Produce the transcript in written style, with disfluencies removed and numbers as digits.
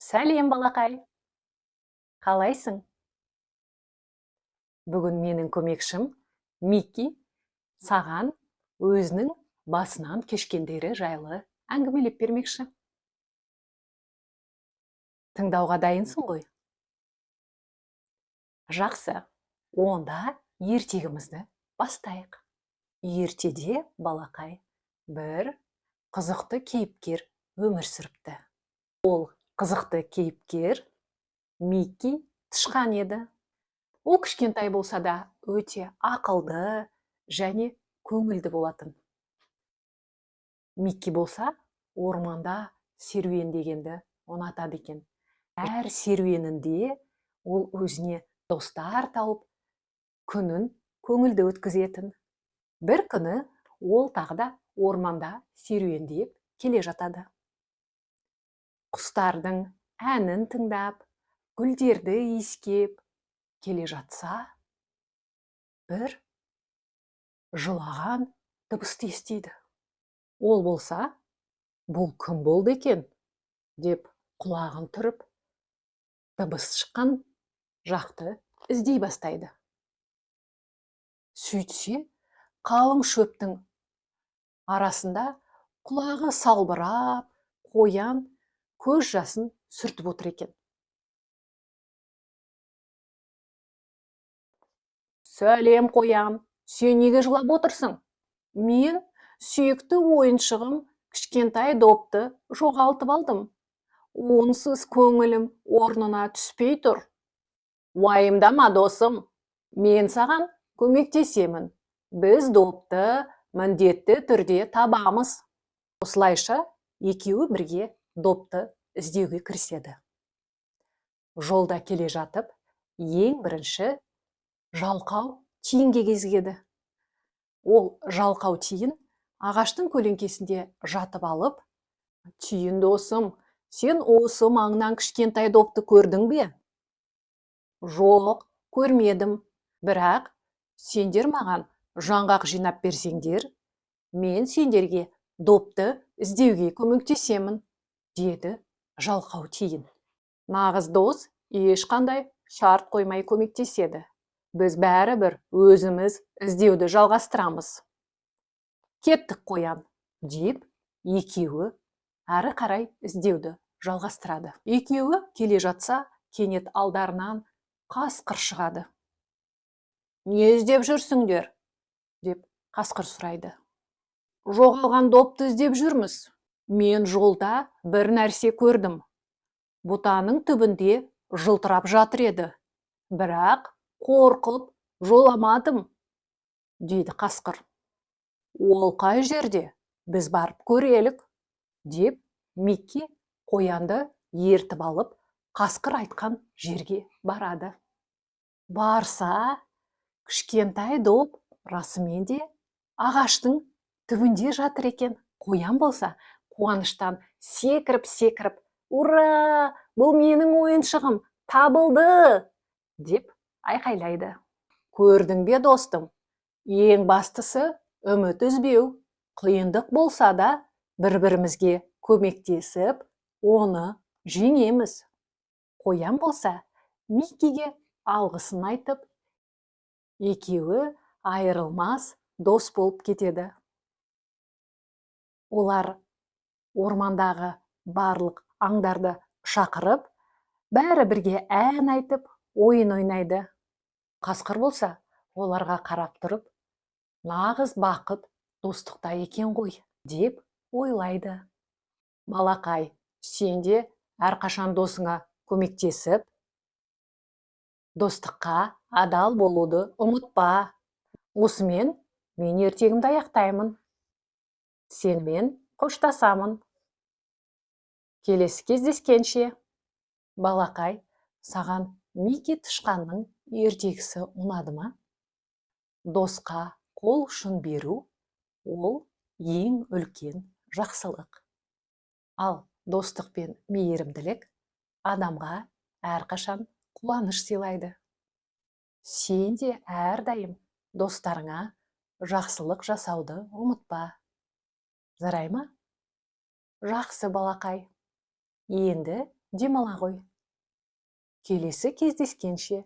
Сәлем, балақай. Қалайсың? Бүгін менің көмекшім Микки саған өзінің басынан кешкендері жайлы әңгімелеп бермекші. Тыңдауға дайынсың ғой? Жақсы. Онда ертегімізді бастайық. Ертеде балақай бір қызықты кейіпкер өмір сүріпті. Ол қызықты кейіпкер Микки тышқан еді. Ол кішкентай болса да өте ақылды және көңілді болатын. Микки болса орманда серуендегенді ұнатады екен. Әр серуенінде ол өзіне достар тауып, күнін көңілді өткізетін. Бір күні ол тағы да орманда серуендеп келе жатады. Құстардың әнін тыңдап, гүлдерді иіскеп келе жатса, бір жылаған дыбысты естиді. Ол болса, бұл кім болды екен деп құлағын түріп, дыбыс шыққан жақты іздей бастайды. Сөйтсе, қалың шөптің арасында құлағы салбырап, қоян көз жасын сүртіп отыр екен. Сәлем, қоян, сен неге жылап отырсың? Мен сүйікті ойыншығым кішкентай допты жоғалтып алдым. Онсыз көңілім орнына түспей тұр. Уайымдама, досым, мен саған көмектесемін. Біз допты міндетті түрде табамыз. Осылайша екеуі бірге допты іздеуге кіріседі. Жолда келе жатып, ең бірінші жалқау тиінге кезігеді. Ол жалқау тиін ағаштың көлеңкесінде жатып алып, «Тиін, досым, сен осы маңнан кішкентай допты көрдің бе?» «Жоқ, көрмедім. Бірақ сендер маған жаңғақ жинап берсеңдер, мен сендерге допты іздеуге көмектесемін», деді жалқау тиін. Нағыз дос ешқандай шарт қоймай көмектеседі. Біз бәрібір өзіміз іздеуді жалғастырамыз. Кеттік, қоян, деп екеуі әрі қарай іздеуді жалғастырады. Екеуі келе жатса, кенет алдарынан қасқыр шығады. «Не іздеп жүрсіңдер?» деп қасқыр сұрайды. «Жоғалған допты іздеп жүрміз. Мен жолда бір нәрсе көрдім. Бұтаның түбінде жылтырап жатыр еді. Бірақ қорқып жоламадым», дейді қасқыр. «Ол қай жерде? Біз барып көрелік», деп Микки қоянды ертіп алып, қасқыр айтқан жерге барады. Барса, кішкентай доп расымен де ағаштың түбінде жатыр екен. Қоян болса, қуаныштан секіріп, «Ура! Бұл менің ойыншығым табылды!» деп айқайлайды. Көрдің бе, достым? Ең бастысы үміт үзбеу. Қиындық болса да, бір-бірімізге көмектесіп, оны жеңеміз. Қоян болса, Миккиге алғысын айтып, екеуі айырылмас дос болып кетеді. Олар ормандағы барлық аңдарды шақырып, бәрі бірге ән айтып, ойын ойнайды. Қасқыр болса, оларға қарап тұрып, нағыз бақыт достықта екен ғой, деп ойлайды. Балақай, сен де әрқашан досыңа көмектесіп, достыққа адал болуды ұмытпа. Осымен мен ертегімді аяқтаймын. Сенімен қоштасамын. Келесі кездескенше. Балақай, саған Микки тышқанның ертегісі ұнады ма? Досқа қол ұшын беру — ол ең үлкен жақсылық. Ал достық пен мейірімділік адамға әрқашан қуаныш сыйлайды. Сен де әрдайым достарыңа жақсылық жасауды ұмытпа. Жарай ма? Жақсы, балақай. Енді демала ғой. Келесі кездескенше